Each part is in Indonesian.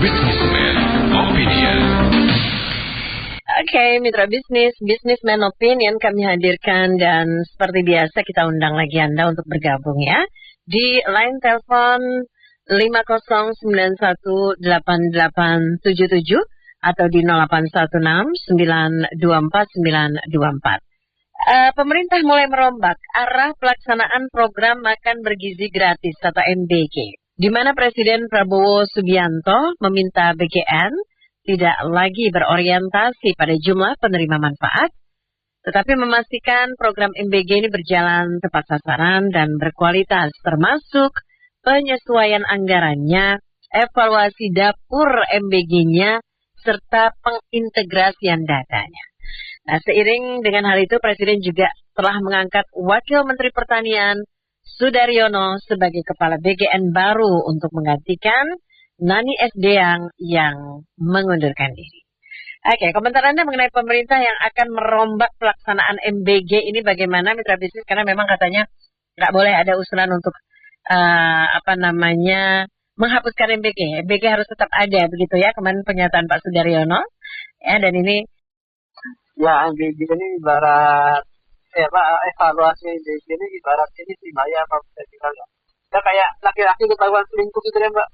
Businessman Opinion. Oke, mitra bisnis, Businessman Opinion kami hadirkan dan seperti biasa kita undang lagi Anda untuk bergabung ya. Di line telepon 50918877 atau di 0816924924. Pemerintah mulai merombak arah pelaksanaan program makan bergizi gratis atau MBG, di mana Presiden Prabowo Subianto meminta BGN tidak lagi berorientasi pada jumlah penerima manfaat, tetapi memastikan program MBG ini berjalan tepat sasaran dan berkualitas, termasuk penyesuaian anggarannya, evaluasi dapur MBG-nya, serta pengintegrasian datanya. Nah, seiring dengan hal itu, Presiden juga telah mengangkat Wakil Menteri Pertanian Sudaryono sebagai Kepala BGN baru untuk menggantikan Nani Sdeang yang mengundurkan diri. Oke, komentar Anda mengenai pemerintah yang akan merombak pelaksanaan MBG ini bagaimana, mitra bisnis? Karena memang katanya nggak boleh ada usulan untuk menghapuskan MBG. MBG harus tetap ada, begitu ya, kemarin pernyataan Pak Sudaryono. Ya, dan ini ya, MBG ini ibarat evaluasi MBG ini ibarat ini sih Mbak, ya, apa bisa bilang ya. Ya kayak laki-laki ketahuan selingkuh gitu ya Mbak.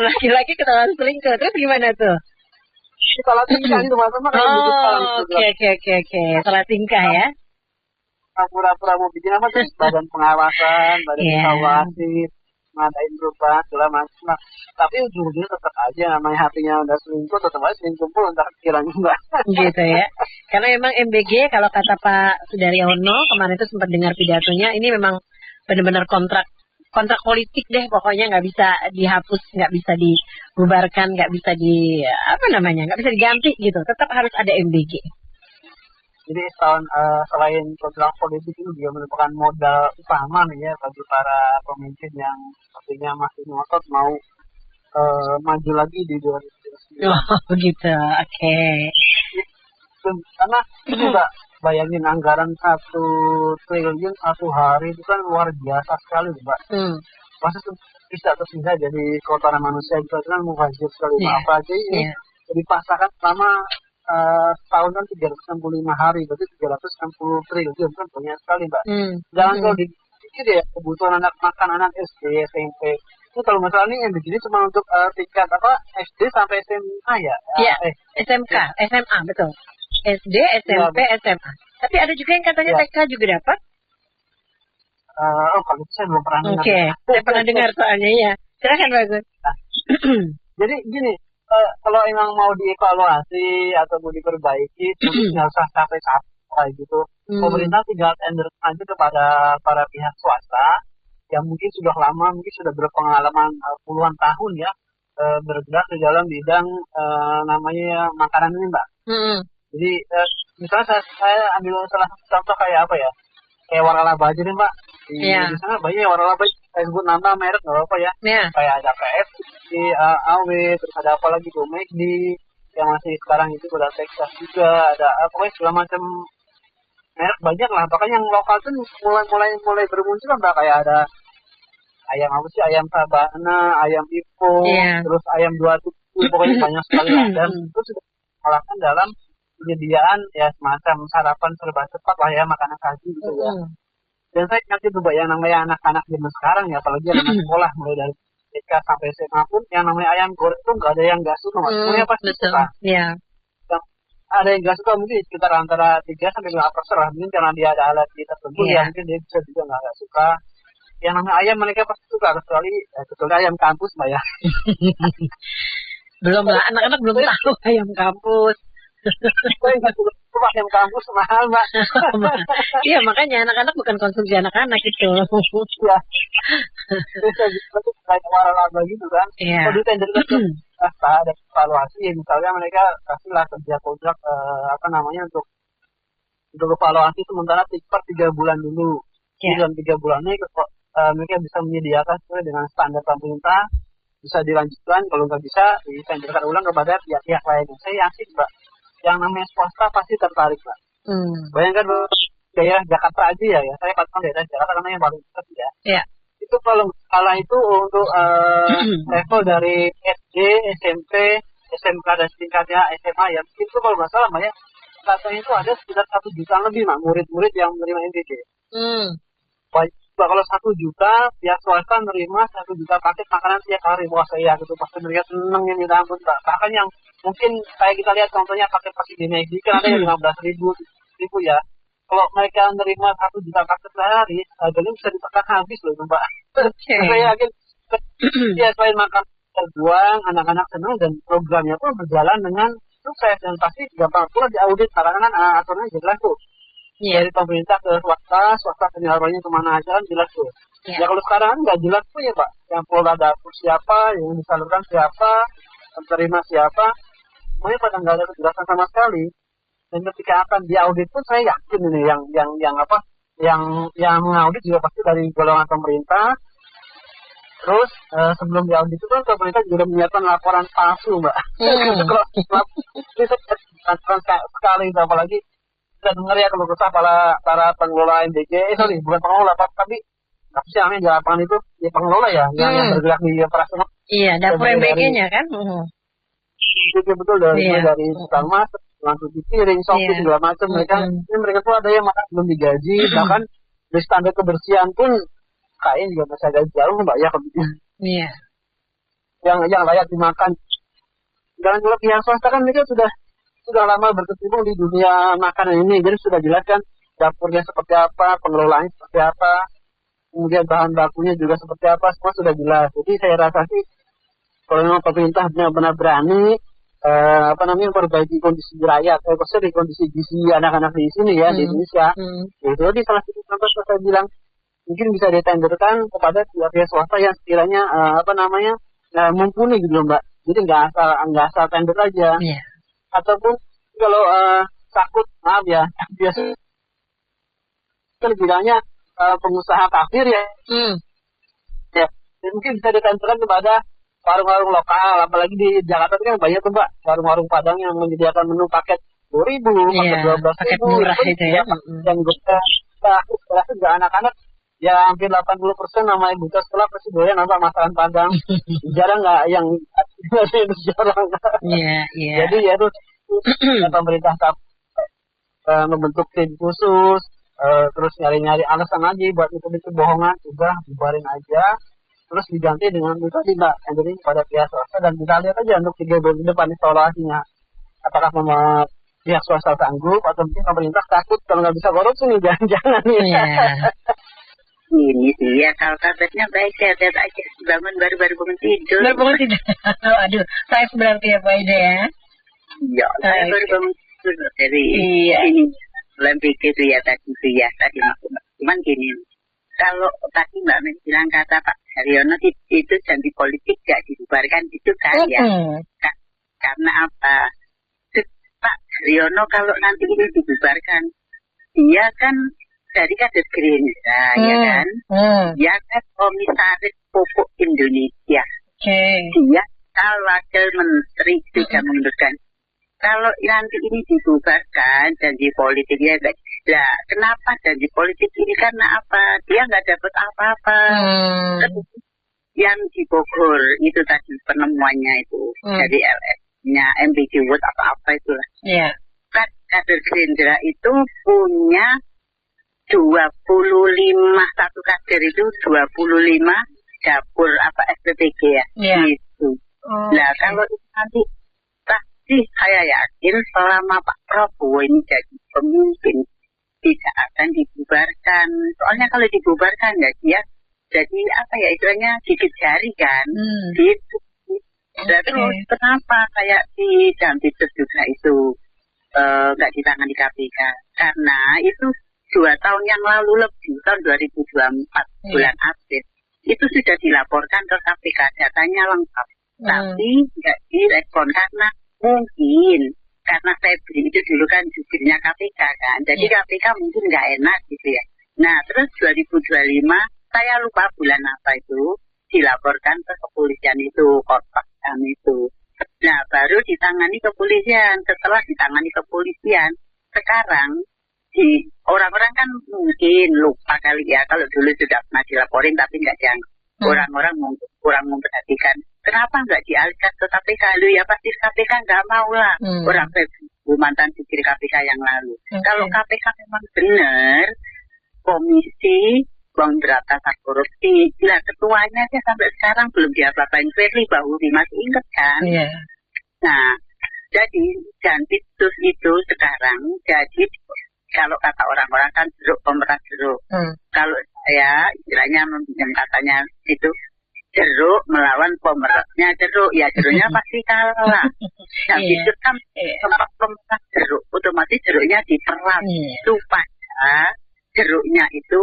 Laki-laki ketahuan selingkuh, terus gimana tuh? Salah tingkah itu sama kayak begitu. Oke. Salah tingkah ya. Pura-pura mau bikin apa tuh? Badan pengawasan, badan evaluasi, ngadain perubahan segala macam. Nah, tapi ujung-ujungnya tetap aja namanya hatinya udah selingkuh, tetap aja selingkuh pun ntar kiranya Mbak. Gitu ya. Karena memang MBG kalau kata Pak Sudaryono kemarin itu sempat dengar pidatonya, ini memang benar-benar kontrak politik deh, pokoknya nggak bisa dihapus, nggak bisa dibubarkan, nggak bisa nggak bisa diganti gitu, tetap harus ada MBG. Jadi selain program politik ini juga merupakan modal utama nih ya bagi para pemimpin yang sepertinya masih ngotot mau maju lagi di 2029. Oh begitu, oke. Karena juga bayangin anggaran 1 triliun satu hari itu kan luar biasa sekali, Mbak. Masa bisa tersisa jadi kotoran manusia itu kan mubazir sekali. Apa aja ini dipaksakan selama setahun kan 365 hari, berarti 360 triliun kan banyak sekali, Mbak. Jangan kalau dipikir ya kebutuhan anak makan anak SD, SMP. Itu kalau masalah ini yang begini cuma untuk tingkat SD sampai SMA ya? Iya, SMK, SMA betul. SD, SMP, SMA. Tapi ada juga yang katanya TK juga dapat. Kalau itu saya belum pernah dengar. Oke, saya pernah dengar soalnya ya. Silakan Bagus. Jadi gini, kalau emang mau dievaluasi atau mau diperbaiki, mungkin nggak usah capek-capek gitu. Pemerintah tinggal tender aja kepada para pihak swasta yang mungkin sudah lama, mungkin sudah berpengalaman puluhan tahun ya, bergerak di dalam bidang namanya makanan ini, Mbak. Jadi misalnya saya ambil salah satu contoh kayak apa ya, kayak waralaba aja nih Mbak. Di sana banyak waralaba, saya sebut nama merek nggak apa ya. Kayak ada KFC, AW, terus ada apa lagi tuh, McD, yang masih sekarang itu udah Texas juga, ada pokoknya segala macam merek banyak lah. Bahkan yang lokal tuh mulai bermunculan Mbak, kayak ada ayam apa sih, ayam Sabana, ayam Ipo, terus ayam 27, pokoknya banyak sekali lah. Dan itu sudah diolahkan dalam penyediaan ya semacam sarapan serba cepat lah ya, makanan saji gitu ya. Dan saya ngerti tuh Mbak, yang namanya anak-anak zaman sekarang ya, apalagi anak sekolah mulai dari TK sampai SMA pun yang namanya ayam goreng tuh nggak ada yang nggak suka, Mas. Semuanya pasti suka. Ada yang nggak suka mungkin sekitar antara 3-5% lah, mungkin karena dia ada alergi tertentu ya, mungkin dia bisa juga nggak suka. Yang namanya ayam mereka pasti suka, kecuali ayam kampus Mbak ya. Belum lah, anak-anak belum tahu ayam kampus. Ayam kampus mahal Mbak. Iya, makanya anak-anak bukan konsumsi anak-anak itu. Iya. Itu kayak waralaba gitu kan. Kalau di tender itu ada evaluasi, misalnya mereka kasihlah kerja kontrak untuk evaluasi sementara per 3 bulan dulu. Dalam 3 bulan ini mereka bisa menyediakan sesuai dengan standar pemerintah, bisa dilanjutkan, kalau nggak bisa ditenderkan ulang kepada pihak-pihak lainnya. Saya yakin Mbak, yang namanya swasta pasti tertarik Mbak. Bayangkan daerah Jakarta aja ya, saya katakan daerah Jakarta karena yang paling dekat ya. Itu kalau skala itu untuk level dari SD, SMP, SMK dan tingkatnya SMA ya. Itu kalau nggak salah Mbak ya, katanya itu ada sekitar 1 juta lebih Mbak, murid-murid yang menerima MBG. Kalau 1 juta, pihak swasta menerima 1 juta paket makanan tiap hari. Wah saya gitu, pasti mereka seneng ini, minta ampun Mbak. Bahkan yang mungkin kayak kita lihat contohnya paket pasti di Maggi kan ada yang 15.000 ya. Kalau mereka menerima 1 juta paket sehari, harganya bisa ditekan habis loh Mbak. Saya yakin, ya selain makan terbuang, anak-anak senang dan programnya pun berjalan dengan sukses dan pasti gampang pula diaudit karena kan aturannya jelas tuh. Dari pemerintah ke swasta penyalurannya kemana aja kan jelas tuh. Ya kalau sekarang kan nggak jelas tuh ya Pak. Yang pola dapur siapa, yang disalurkan siapa, yang terima siapa, semuanya pada nggak ada kejelasan sama sekali. Dan ketika akan diaudit pun saya yakin ini yang mengaudit juga pasti dari golongan pemerintah. Terus sebelum diaudit itu kan pemerintah juga menyiapkan laporan palsu Mbak. Kalau laporan sekali apalagi kita dengar ya kalau kesah para pengelola MBG, bukan pengelola tapi sih namanya di lapangan itu ya pengelola ya yang bergerak di operasional. Iya, dapur MBG-nya kan. Betul dari tukang masak, tukang cuci piring, sopir segala macam mereka tuh ada yang malah belum digaji, bahkan dari standar kebersihan pun kayaknya juga masih agak jauh Mbak ya Iya. Yang layak dimakan. Dan kalau pihak swasta kan mereka sudah lama berkecimpung di dunia makanan ini, jadi sudah jelas kan dapurnya seperti apa, pengelolaannya seperti apa, kemudian bahan bakunya juga seperti apa, semua sudah jelas. Jadi saya rasa sih kalau memang pemerintah benar-benar berani memperbaiki kondisi rakyat, kondisi gizi anak-anak di sini ya di Indonesia. Jadi salah satu contoh saya bilang mungkin bisa ditenderkan kepada pihak swasta yang sekiranya mumpuni gitu loh Mbak. Jadi nggak asal tender aja. Ataupun kalau takut, maaf ya, biasanya bilangnya pengusaha kafir ya. Ya, mungkin bisa ditentukan kepada warung-warung lokal, apalagi di Jakarta itu kan banyak tuh Mbak, warung-warung Padang yang menyediakan menu paket 10.000, paket 12.000, paket murah itu ya. Dan setelah juga anak-anak ya hampir 80% nama ibu sekolah pasti doyan nonton masakan Padang. Jarang nggak yang jarang. Jadi ya itu pemerintah membentuk tim khusus, terus nyari-nyari alasan lagi buat itu bohongan, udah bubarin aja, terus diganti dengan itu tadi Mbak, jadi pada pihak swasta, dan kita lihat aja untuk 3 bulan depan evaluasinya, apakah pihak swasta sanggup atau mungkin pemerintah takut kalau nggak bisa korupsi nih, jangan-jangan Ini sih ya, kalau kabarnya baik, sehat aja, bangun baru bangun tidur. Aduh, saya berarti ya Pak Ida ya. Ya, saya baru bangun tidur dari ini lembik itu ya tadi cuman gini, kalau tadi Mbak Men bilang kata Pak Haryono itu janji politik gak dibubarkan itu kan ya, karena apa? Pak Haryono kalau nanti ini dibubarkan, dia kan dari kader Gerindra ya kan, dia kan komisaris pokok Indonesia, dia wakil menteri sudah mengundurkan. Kalau nanti ini dibubarkan janji politiknya, lah kenapa janji politik ini, karena apa? Dia nggak dapat apa-apa. Yang di Bogor itu tadi penemuannya itu dari LS-nya MBG Wood apa-apa itulah. Kader Gerindra itu punya 25, satu kader itu 25 dapur SPPG ya. Gitu. Nah kalau nanti pasti saya yakin selama Pak Prabowo ini jadi pemimpin tidak akan dibubarkan. Soalnya kalau dibubarkan ya dia jadi istilahnya gigit jari kan. Gitu. Terus kenapa kayak di Jampitsus juga itu nggak ditangani KPK? Karena itu 2 tahun yang lalu lebih, tahun 2024 bulan April itu sudah dilaporkan ke KPK, datanya lengkap, tapi nggak direspon karena mungkin karena Febri itu dulu kan jubirnya KPK kan, jadi KPK mungkin nggak enak gitu ya. Nah terus 2025 saya lupa bulan apa itu dilaporkan ke kepolisian itu, kotak itu. Nah baru ditangani kepolisian. Setelah ditangani kepolisian, sekarang orang-orang kan mungkin lupa kali ya kalau dulu sudah pernah dilaporin tapi nggak dianggap. Orang-orang mungkin kurang memperhatikan. Kenapa nggak dialihkan ke KPK? Lu ya pasti KPK nggak mau lah. Orang mantan jubir KPK yang lalu. Kalau KPK memang benar komisi pemberantasan korupsi, lah ketuanya aja sampai sekarang belum diapa-apain. Firly Bahuri masih inget kan? Iya. Nah, jadi ganti terus itu sekarang. Jadi kalau kata orang-orang kan jeruk pemeras jeruk. Kalau saya istilahnya meminjam katanya itu jeruk melawan pemerasnya jeruk, ya jeruknya pasti kalah. Yang itu kan tempat pemeras jeruk, otomatis jeruknya diperas supaya jeruknya itu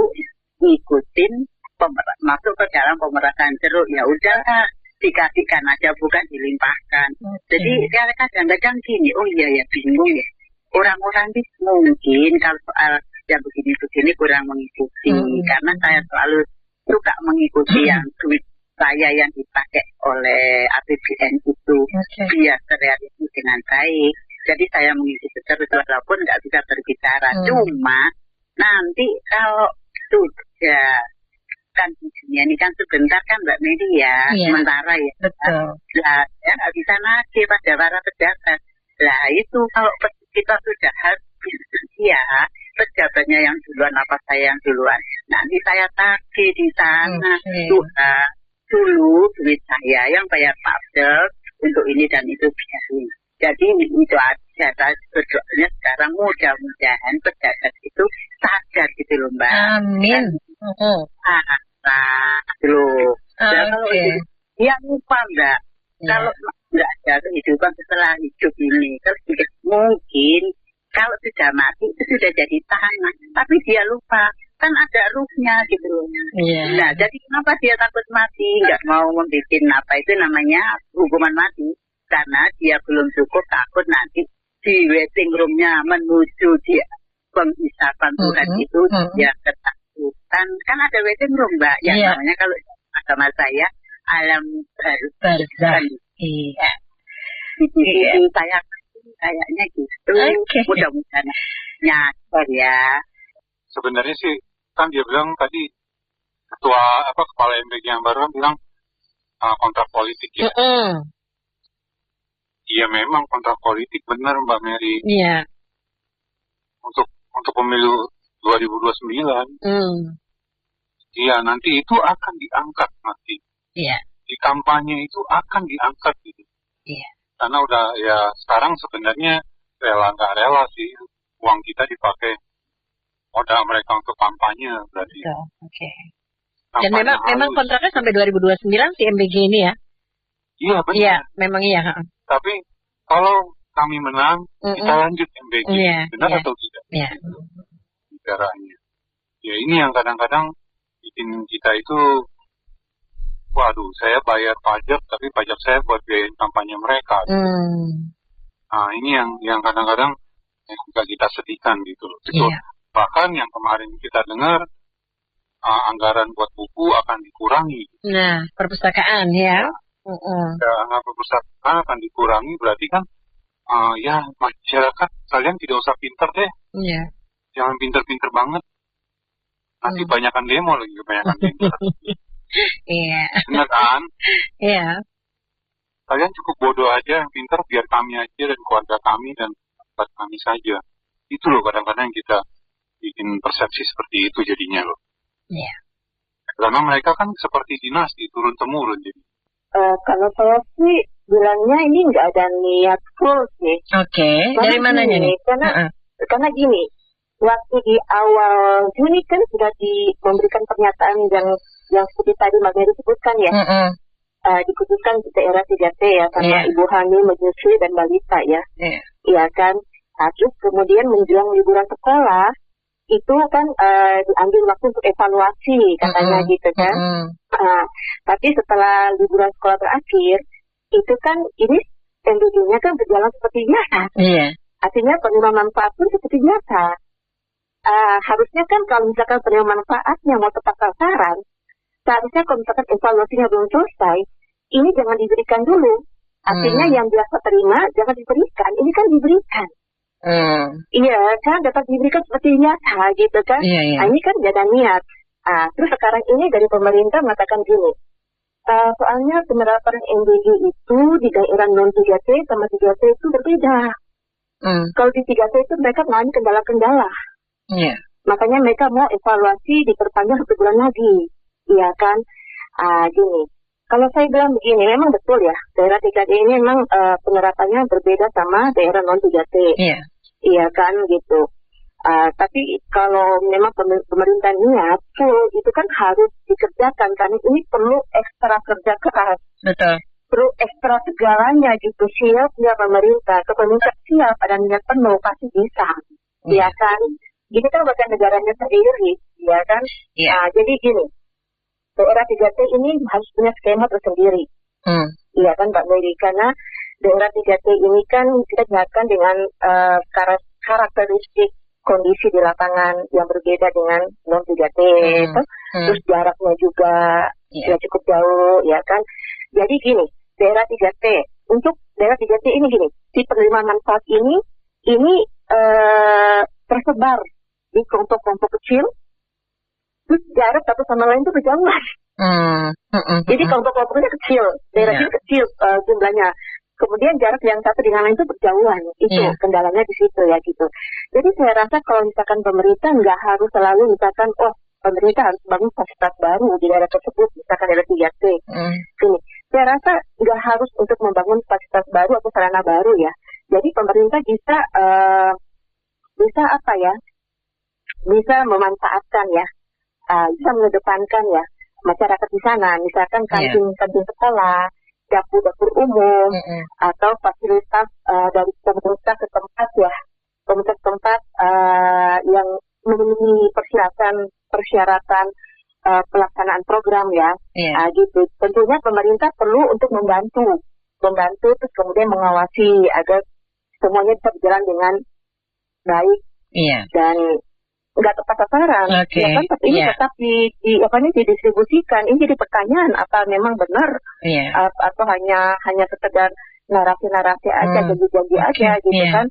ngikutin pemeras, masuk ke dalam pemerasan jeruk. Ya udahlah, dikasihkan aja bukan dilimpahkan. Jadi kadang-kadang gini, oh iya ya bingung ya. Orang-orang ini mungkin kalau soal yang begini-begini kurang mengikuti. Karena saya selalu suka mengikuti yang duit saya yang dipakai oleh APBN itu biar terrealisasi dengan baik. Jadi saya mengikuti terus walaupun nggak bisa berbicara. Cuma nanti kalau sudah kan dunia ini kan sebentar kan Mbak Medi ya, sementara ya. Betul. Nah, ya nggak bisa nagih pada para pejabat. Nah itu kalau kita sudah habis ya pejabatnya yang duluan apa saya yang duluan. Nanti saya tagih di sana. Dulu duit saya yang bayar pajak untuk ini dan itu biarin. Jadi itu aja. Saya berdoanya sekarang mudah-mudahan pejabat itu sadar gitu loh Mbak. Amin. Loh. Kalau dia lupa Mbak. Kalau nggak ada kehidupan setelah hidup ini, mungkin kalau sudah mati itu sudah jadi tanah, tapi dia lupa kan ada ruhnya gitu loh. Nah, jadi kenapa dia takut mati, nggak mau membuat apa itu namanya hukuman mati, karena dia belum cukup takut nanti di waiting roomnya menuju dia penghisapan Tuhan itu dia ketakutan. Kan ada waiting room Mbak, yang namanya kalau agama saya alam barzakh. Iya. Saya kayaknya gitu. Mudah-mudahan nyadar ya. Sebenarnya sih kan dia bilang tadi kepala MBG yang baru kan bilang kontrak politik ya. Iya memang kontrak politik benar Mbak Mary. Iya. Untuk pemilu 2029. Iya nanti itu akan diangkat nanti. Iya. Di kampanye itu akan diangkat gitu. Iya. Karena udah ya sekarang sebenarnya rela nggak rela sih uang kita dipakai modal mereka untuk kampanye berarti. Oke. Dan memang kontraknya sampai 2029 si MBG ini ya? Iya benar. Iya, memang iya. Tapi kalau kami menang kita lanjut MBG, benar atau tidak? Iya. Bicaranya. Ya ini yang kadang-kadang bikin kita itu waduh, saya bayar pajak, tapi pajak saya buat biayain kampanye mereka. Nah, ini yang kadang-kadang yang juga kita sedihkan gitu loh. Bahkan yang kemarin kita dengar, anggaran buat buku akan dikurangi. Nah, perpustakaan ya. Perpustakaan akan dikurangi, berarti kan, ya masyarakat kalian tidak usah pinter deh. Jangan pinter-pinter banget. Nanti banyakan demo lagi, kebanyakan pinter. Iya. Benar kan? Iya. Kalian cukup bodoh aja yang pintar biar kami aja dan keluarga kami dan buat kami saja. Itu loh kadang-kadang kita bikin persepsi seperti itu jadinya loh. Iya. Karena mereka kan seperti dinasti turun-temurun jadi. Kalau saya sih bilangnya ini nggak ada niat full sih. Oke. Dari mananya nih? Karena gini, waktu di awal Juni kan sudah memberikan pernyataan yang seperti tadi Mbak Mary sebutkan ya, dikhususkan di daerah 3T ya, sama ibu hamil, menyusui dan balita ya, iya kan. Nah, terus kemudian menjelang liburan sekolah itu kan diambil waktu untuk evaluasi katanya gitu kan. Tapi setelah liburan sekolah berakhir itu kan ini MBG-nya kan berjalan seperti biasa. Artinya penerima manfaat pun seperti biasa. Harusnya kan kalau misalkan penerima manfaatnya mau tepat sasaran, seharusnya kalau misalkan evaluasinya belum selesai, ini jangan diberikan dulu. Artinya yang biasa terima jangan diberikan, ini kan diberikan. Iya, kan dapat diberikan seperti nyata gitu kan. Nah, ini kan beda niat. Terus sekarang ini dari pemerintah mengatakan gini, soalnya penerapan MBG itu di daerah non 3T sama 3T itu berbeda. Kalau di 3T itu mereka mengalami kendala-kendala. Makanya mereka mau evaluasi diperpanjang 1 bulan lagi. Iya kan? Gini. Kalau saya bilang begini, memang betul ya, daerah 3T ini memang penerapannya berbeda sama daerah non 3T. Iya kan, gitu. Tapi kalau memang pemerintah niat, itu kan harus dikerjakan, karena ini perlu ekstra kerja keras. Betul. Perlu ekstra segalanya gitu, siap ya pemerintah. Kalau pemerintah siap, ada niat penuh, pasti bisa. Iya kan? Ini kan bukan negaranya sendiri, ya kan? Jadi gini, daerah 3T ini harus punya skema tersendiri. Iya kan Mbak Mary, karena daerah 3T ini kan kita nyatakan dengan karakteristik kondisi di lapangan yang berbeda dengan non 3T. Terus jaraknya juga ya cukup jauh, ya kan? Jadi gini, daerah 3T, untuk daerah 3T ini gini, si penerima manfaat ini tersebar di kelompok-kelompok kecil, terus jarak satu sama lain itu berjauhan. Jadi kelompok-kelompoknya kecil, daerahnya kecil jumlahnya. Kemudian jarak yang satu dengan lain itu berjauhan. Itu kendalanya di situ ya gitu. Jadi saya rasa kalau misalkan pemerintah nggak harus selalu misalkan, pemerintah harus bangun fasilitas baru di daerah tersebut, misalkan daerah 3T. Gini, saya rasa nggak harus untuk membangun fasilitas baru atau sarana baru ya. Jadi pemerintah bisa apa ya? Bisa memanfaatkan ya, bisa mengedepankan ya masyarakat di sana, misalkan kantin sekolah, dapur umum, atau fasilitas dari komunitas setempat ya, komunitas tempat yang memenuhi persyaratan pelaksanaan program ya, gitu. Tentunya pemerintah perlu untuk membantu terus kemudian mengawasi agar semuanya bisa berjalan dengan baik dan nggak tepat sasaran, ya kan? Tapi ini tetap didistribusikan. Ini jadi pertanyaan, apa memang benar atau hanya sekedar narasi-narasi aja, janji-janji aja gitu kan?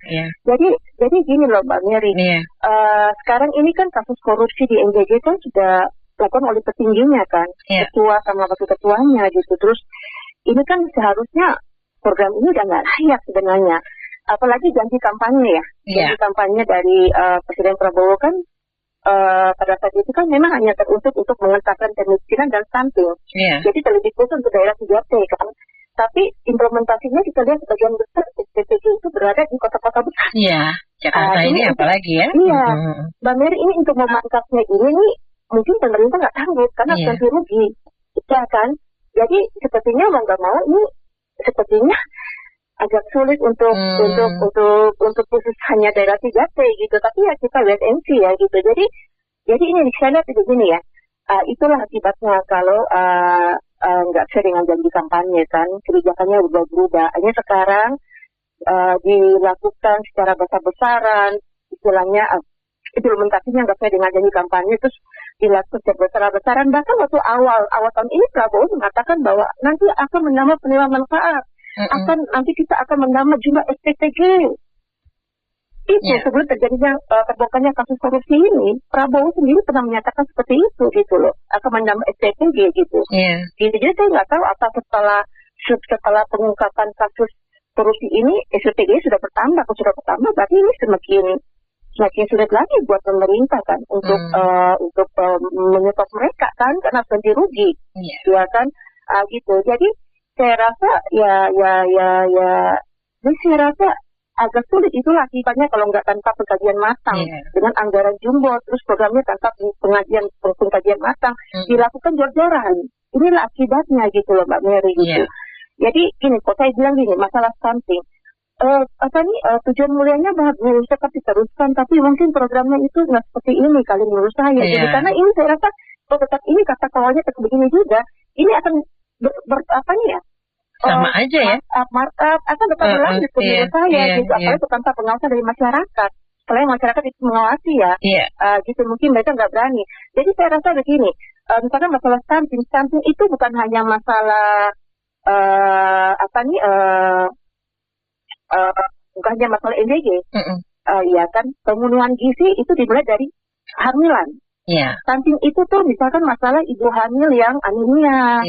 Jadi gini loh Mbak Mary, sekarang ini kan kasus korupsi di NJJ kan sudah dilakukan oleh petingginya kan, ketua sama wakil ketuanya gitu. Terus ini kan seharusnya program ini udah nggak layak sebenarnya. Apalagi janji kampanye ya, janji kampanye dari Presiden Prabowo kan pada saat itu kan memang hanya teruntuk untuk mengentaskan kemiskinan dan stunting. Jadi terlebih khusus untuk daerah 3T kan. Tapi implementasinya kita lihat sebagian besar SPPG itu berada di kota-kota besar. Jakarta ini apalagi ya. Mbak Mary, ini untuk memangkasnya ini nih mungkin pemerintah nggak sanggup karena ganti rugi, ya kan? Jadi sepertinya mau nggak mau ini sepertinya agak sulit untuk khusus hanya daerah 3T gitu. Tapi ya kita wait and see ya gitu. Jadi ini saya lihat begini ya. Itulah akibatnya kalau nggak sesuai dengan janji kampanye kan, kebijakannya berubah-ubah. Hanya sekarang dilakukan secara besar-besaran, istilahnya implementasinya nggak sesuai dengan janji kampanye, terus dilakukan secara besar-besaran. Bahkan waktu awal tahun ini Prabowo mengatakan bahwa nanti akan menambah penerima manfaat. Nanti kita akan menambah jumlah SPPG. Itu sebelum terjadinya terbongkarnya kasus korupsi ini, Prabowo sendiri pernah menyatakan seperti itu gitu loh, akan menambah SPPG gitu. Jadi saya nggak tahu apa setelah pengungkapan kasus korupsi ini SPPG sudah bertambah berarti ini semakin sulit lagi buat pemerintah kan untuk menyetop mereka kan karena ganti rugi, ya kan gitu. Jadi saya rasa jadi saya rasa agak sulit, itulah akibatnya kalau nggak tanpa pengkajian matang dengan anggaran jumbo, terus programnya tanpa pengkajian matang dilakukan jor-joran. Inilah akibatnya gitu loh Mbak Mary gitu. Jadi gini, kok saya bilang gini, masalah stunting, tujuan mulianya bagus, tetap diteruskan, tapi mungkin programnya itu nggak seperti ini kali menurut saya. Jadi karena ini saya rasa tetap ini kata kawalnya tetap begini juga, ini akan sama aja ya. Markup akan tetap berlanjut menurut saya gitu. Apalagi tanpa pengawasan dari masyarakat. Selain masyarakat itu mengawasi ya, gitu mungkin mereka nggak berani. Jadi saya rasa begini, misalkan masalah stunting itu bukan hanya masalah bukan hanya masalah MBG. ya kan, pembunuhan gizi itu dimulai dari hamilan. Stunting itu tuh misalkan masalah ibu hamil yang anemia,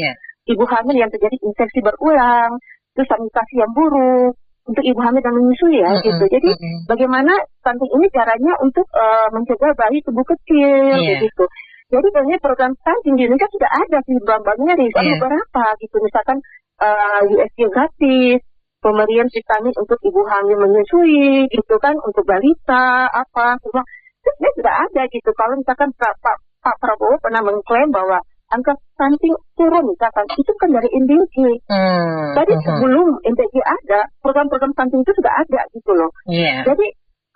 ibu hamil yang terjadi infeksi berulang, terus sanitasi yang buruk untuk ibu hamil dan menyusui ya gitu. Jadi bagaimana stunting ini caranya untuk mencegah bayi tubuh kecil gitu. Jadi sebenarnya program stunting di Indonesia sudah ada sih bank-banknya di beberapa gitu. Misalkan USG gratis, pemberian vitamin untuk ibu hamil menyusui gitu kan, untuk balita apa semua. Sebenarnya sudah ada gitu. Kalau misalkan Pak Prabowo pernah mengklaim bahwa angka stunting turun misalkan, itu kan dari MBG. Jadi sebelum MBG ada, program-program stunting itu sudah ada gitu loh. Jadi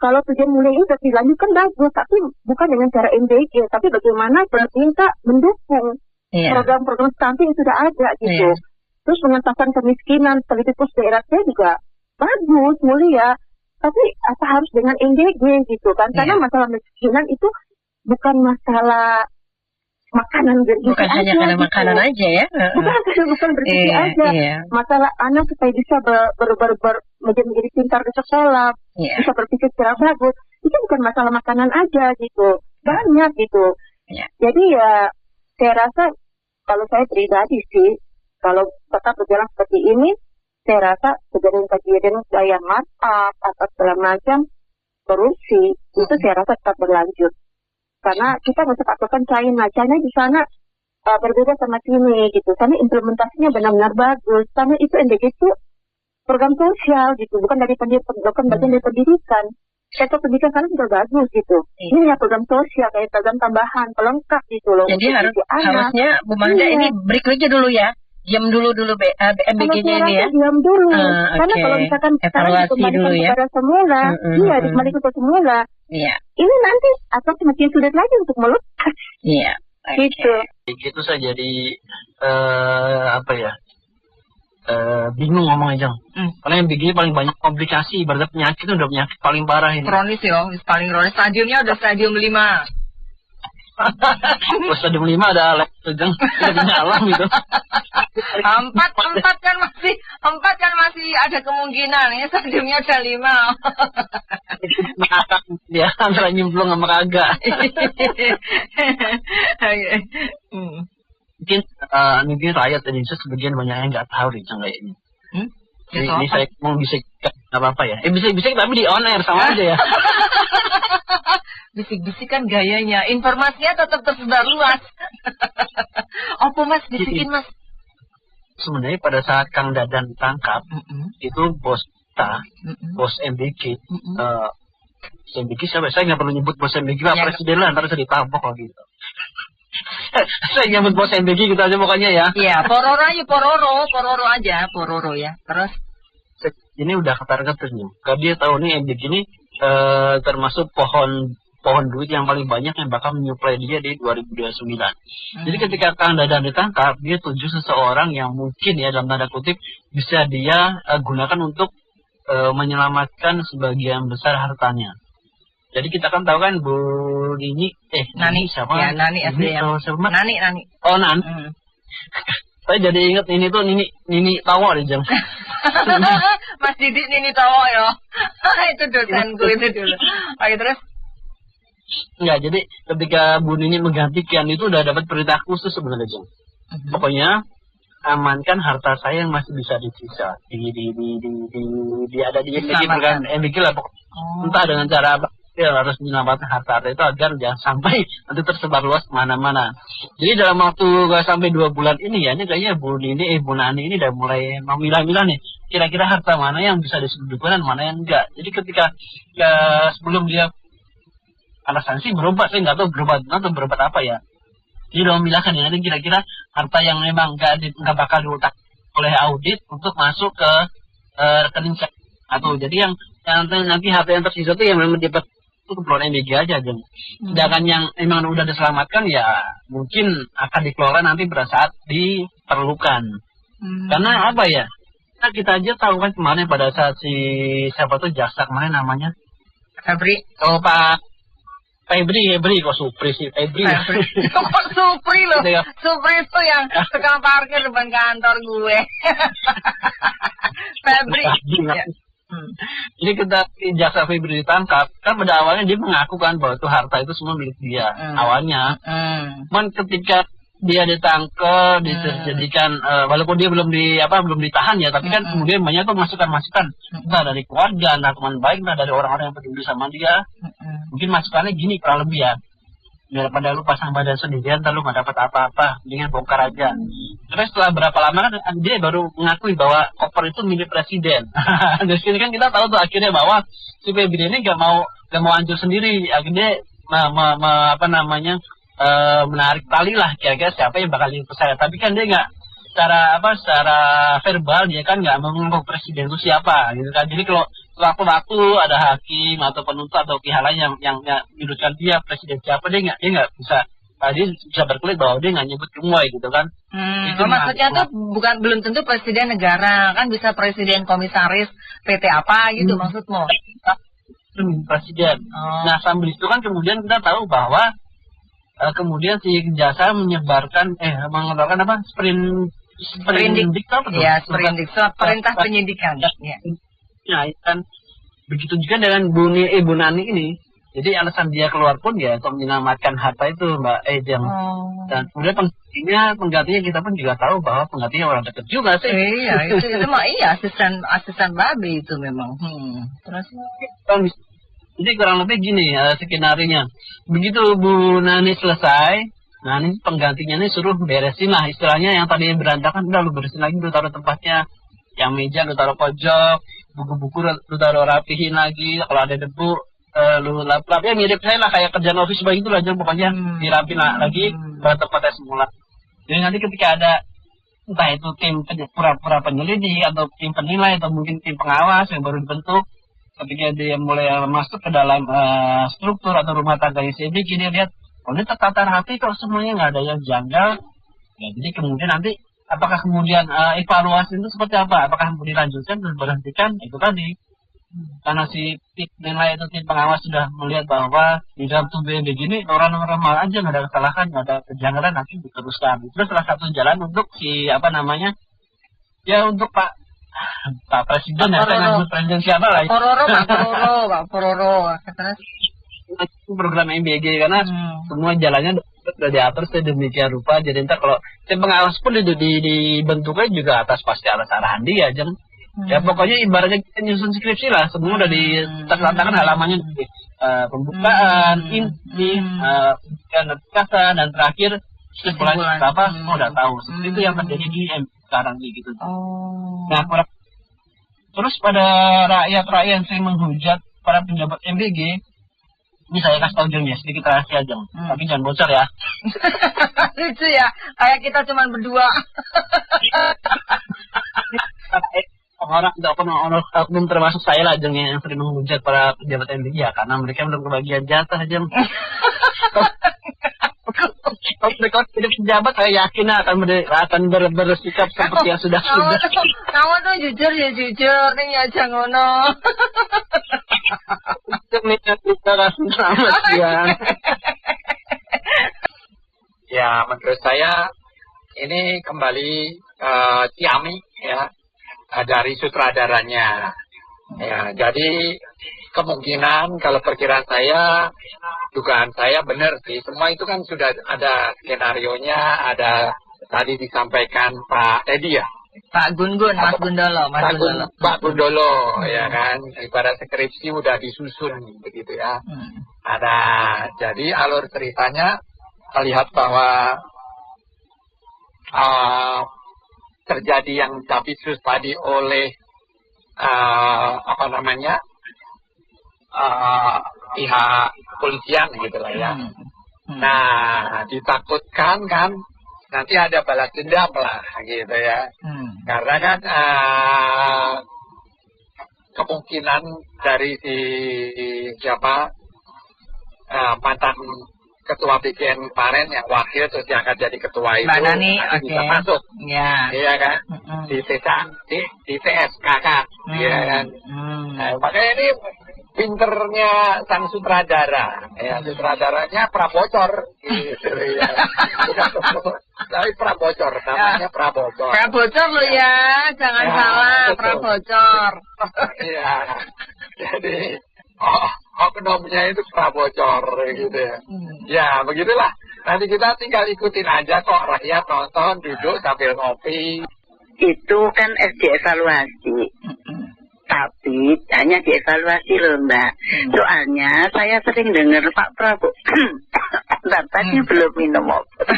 kalau tujuan mulia ini sudah dilanjutkan bagus, tapi bukan dengan cara MBG, tapi bagaimana pemerintah mendukung program-program stunting sudah ada gitu. Terus pengentasan kemiskinan, politikus daerah saya juga bagus, mulia. Tapi apa harus dengan MBG gitu kan? Karena masalah kemiskinan itu bukan masalah makanan bergizi bukan hanya karena gitu. Makanan aja ya. Bukan bergizi aja. Masalah anak supaya bisa menjadi pintar ke sekolah, bisa berpikir secara bagus. Itu bukan masalah makanan aja gitu. Banyak gitu. Jadi ya saya rasa kalau saya pribadi sih, kalau tetap berjalan seperti ini, saya rasa kejadian-kejadian kayak markup atau segala macam korupsi itu saya rasa tetap berlanjut. Karena kita masih patokan China di sana berbeda sama sini gitu. Karena implementasinya benar-benar bagus. Karena itu NDG itu program sosial gitu, bukan dari bagian dari pendidikan. Sektor pendidikan sana sudah bagus gitu. Ini ya program sosial kayak program tambahan, pelengkap gitu loh. Jadi harusnya Bu Manda ini break aja dulu ya. Diam dulu MBG-nya ini ya. Diam dulu. Karena kalau misalkan sekarang dikembalikan kepada semula, dikembalikan ke semula. Ini nanti atau semakin sulit lagi untuk melepas. Gitu. Itu saya jadi bingung ngomongnya, Jang. Karena MBG paling banyak komplikasi, ibaratnya penyakit itu udah penyakit paling parah ini. Kronis ya, paling kronis. Stadiumnya udah stadium 5. Terus stadium 5 ada level Jang, udah nyala gitu. 4 kan masih ada kemungkinan, ya stadiumnya ada 5. Ya, antara nyemplung sama kagak. Mungkin rakyat Indonesia sebagian banyaknya nggak tahu nih Jang kayak ini. Ini saya mau bisa nggak apa-apa ya? Bisa tapi di on air sama aja ya. Bisik-bisik kan gayanya, informasinya tetap tersebar luas. Apa Mas, bisikin Mas? Sebenarnya pada saat Kang Dadan ditangkap, itu bos kita, bos MBG, MBG siapa? Saya nggak perlu nyebut bos MBG, Pak Presiden lah, ntar saya ditampok lagi gitu. Saya nyebut bos MBG gitu aja pokoknya ya. Iya, Pororo aja, Pororo ya. Terus? Ini udah ketar-ketir nih. Kalau dia tahu nih MBG ini termasuk pohon duit yang paling banyak yang bakal menyuplai dia di 2029. Jadi ketika Kang Dadan ditangkap, dia tuju seseorang yang mungkin ya dalam tanda kutip bisa dia gunakan untuk menyelamatkan sebagian besar hartanya. Jadi kita kan tahu kan Bu Nani siapa? Ya, Nani SDM. Nani. Oh, Nani. Saya jadi ingat ini tuh Nini Tawa deh Jang. Mas Didik Nini Tawa ya. Itu dosenku itu dulu. Oke, terus? Enggak, jadi ketika Bu Nini menggantikan itu udah dapat perintah khusus sebenarnya Jang. Pokoknya amankan harta saya yang masih bisa disisa. Ada di MBG lah pokoknya. Entah dengan cara apa. Dia harus menyelamatkan harta itu agar jangan sampai nanti tersebar luas kemana-mana. Jadi dalam waktu gak sampai 2 bulan ini ya, ini kayaknya Bu Nani ini udah mulai memilah-milah nih. Kira-kira harta mana yang bisa disebutkan dan mana yang enggak. Jadi ketika sebelum dia ada sanksi berobat, saya nggak tahu berobat apa ya. Jadi udah memilahkan ya, nanti kira-kira harta yang memang nggak bakal diutak oleh audit untuk masuk ke rekening atau jadi yang nanti harta yang tersisa itu yang memang dapat itu keperluan MBG aja. Sedangkan yang memang udah diselamatkan ya mungkin akan dikelola nanti pada saat diperlukan. Karena apa ya? Nah, kita aja tahu kan kemarin pada saat siapa tuh jaksa kemarin namanya Febri. Oh Pak Febri kok Supri sih Febri. Kok Supri loh? Supri itu yang tukang parkir depan kantor gue. Febri. Jadi ketika Jaksa Febri ditangkap, kan pada awalnya dia mengaku kan bahwa itu harta itu semua milik dia awalnya. Cuman ketika dia ditangkap, dijadikan walaupun dia belum ditahan ya, tapi kan kemudian banyak tuh masukan-masukan entah dari keluarga, entah teman baik, entah dari orang-orang yang peduli sama dia. Mungkin masukannya gini kurang lebih ya, daripada lu pasang badan sendirian, ntar lu gak dapat apa-apa, dengan bongkar aja. Terus setelah berapa lama kan dia baru mengakui bahwa koper itu milik presiden. Dari sini kan kita tahu tuh akhirnya bahwa si Febri ini gak mau hancur sendiri, akhirnya menarik tali lah kira-kira siapa yang bakal dipercaya. Tapi kan dia nggak secara verbal dia kan nggak mengaku presiden itu siapa gitu kan. Jadi kalau waktu-waktu ada hakim atau penuntut atau pihak lain yang menyudutkan dia presiden siapa, dia nggak bisa berkelit bahwa dia nggak nyebut semua gitu kan. Itu maksudnya tuh belum tentu presiden negara, kan bisa presiden komisaris PT apa gitu maksudmu? Presiden. Nah sambil itu kan kemudian kita tahu bahwa kemudian si jaksa menyebarkan mengeluarkan sprindikto perintah penyidikan. Ya kan begitu juga dengan Bu Nani ini. Jadi alasan dia keluar pun ya untuk menyelamatkan harta itu Mbak Ejeng. Dan kemudian penggantinya kita pun juga tahu bahwa penggantinya orang dekat juga sih. Iya itu mah iya asisten Babe itu memang. Terus jadi kurang lebih gini skenario-nya. Begitu Bu Nani selesai, nah ini penggantinya ini suruh beresin lah istilahnya yang tadi berantakan udah lu beresin lagi, lu taruh tempatnya, yang meja lu taruh pojok, buku-buku lu taruh rapihin lagi, kalau ada debu lu lap-lap ya mirip saya lah kayak kerjaan office begitu lah, pokoknya dirapin lagi pada tempatnya semula. Jadi nanti ketika ada entah itu tim pura-pura penyelidik atau tim penilai atau mungkin tim pengawas yang baru dibentuk, ketika dia mulai masuk ke dalam struktur atau rumah tangga ICB, dia lihat, ini tertata rapi kok semuanya nggak ada yang janggal. Ya, jadi kemudian nanti apakah kemudian evaluasi itu seperti apa? Apakah mau dilanjutkan dan berhentikan? Itu tadi. Karena si tim penilai atau tim pengawas sudah melihat bahwa di dalam tubuh begini orang normal aja, nggak ada kesalahan, nggak ada kejanggalan, nanti diteruskan. Itu salah satu jalan untuk si untuk Pak Presiden ya, saya nyebut presiden siapa lah. Pak Pororo. Program MBG karena semua jalannya sudah diatur sedemikian rupa. Jadi ntar kalau tim pengawas pun dibentuknya juga atas arahan dia, Jeng. Ya pokoknya ibaratnya kita nyusun skripsi lah, semua udah diteratakan halamannya dari pembukaan, inti, notifikasi dan terakhir kesimpulan apa semua udah tahu. Seperti itu yang terjadi di sekarang gitu. Nah, terus pada rakyat yang sering menghujat para pejabat MBG, ini saya kasih tahu Jeng ya, sedikit rahasia Jeng, tapi jangan bocor ya. Lucu ya, kayak kita cuma berdua. Orang belum termasuk saya lah Jeng yang sering menghujat para pejabat MBG ya, karena mereka belum kebagian jatah Jeng. Kalau mereka jadi pejabat, saya yakin akan bersikap seperti yang sudah. Kamu tuh jujur nih aja ngono. Selamat siang. Ya, menurut saya ini kembali Ciami ya, dari sutradaranya. Ya, jadi kemungkinan kalau perkiraan saya, dugaan saya benar sih. Semua itu kan sudah ada skenarionya, ada tadi disampaikan Pak Edi ya. Pak Gun-Gun, Mas Gundolo. Pak Gundolo, ya kan. Ibarat skripsi udah disusun begitu ya. Ada, jadi alur ceritanya terlihat bahwa terjadi yang Davidsus tadi oleh pihak polisian gitu lah ya. Nah, ditakutkan kan nanti ada balas dendam lah gitu ya. Karena kan kemungkinan dari mantan ketua BKN kemarin yang wakil terus yang akan jadi ketua itu bisa masuk, iya kan, di TSKK, iya kan. Makanya ini pinternya sang sutradara, ya sutradaranya prabocor, gitu ya. Tapi prabocor, namanya prabocor. Prabocor lo ya, jangan salah, betul. Prabocor. Iya, jadi oknumnya itu prabocor gitu ya. Ya begitulah. Nanti kita tinggal ikutin aja kok, rakyat nonton, duduk sambil ngopi. Itu kan dievaluasi. Tapi hanya dievaluasi loh Mbak. Soalnya saya sering dengar Pak Prabowo bapaknya belum minum obat.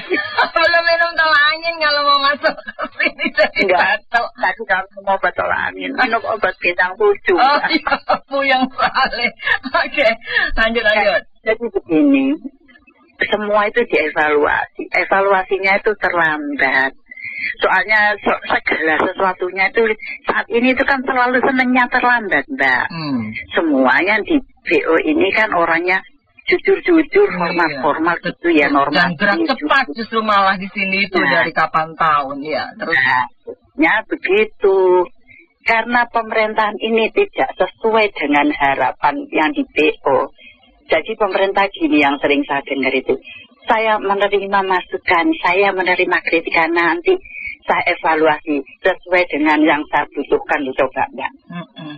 Belum minum tolak angin kalau mau masuk sini jadi batuk. Tadi kalau mau obat tolak angin, minum obat bintang 7. Oh iya, Puyang Saleh. Oke, lanjut. Jadi begini, semua itu dievaluasi. Evaluasinya itu terlambat. Soalnya segala sesuatunya itu saat ini itu kan selalu senangnya terlambat Mbak. Semuanya di BO ini kan orangnya jujur-jujur, formal gitu ya, normal. Dan gerak cepat justru malah di sini itu dari kapan tahun ya. Terus begitu. Karena pemerintahan ini tidak sesuai dengan harapan yang di BO. Jadi pemerintah gini yang sering saya dengar itu. Saya menerima masukan, saya menerima kritikan, nanti saya evaluasi sesuai dengan yang saya butuhkan, coba Mbak.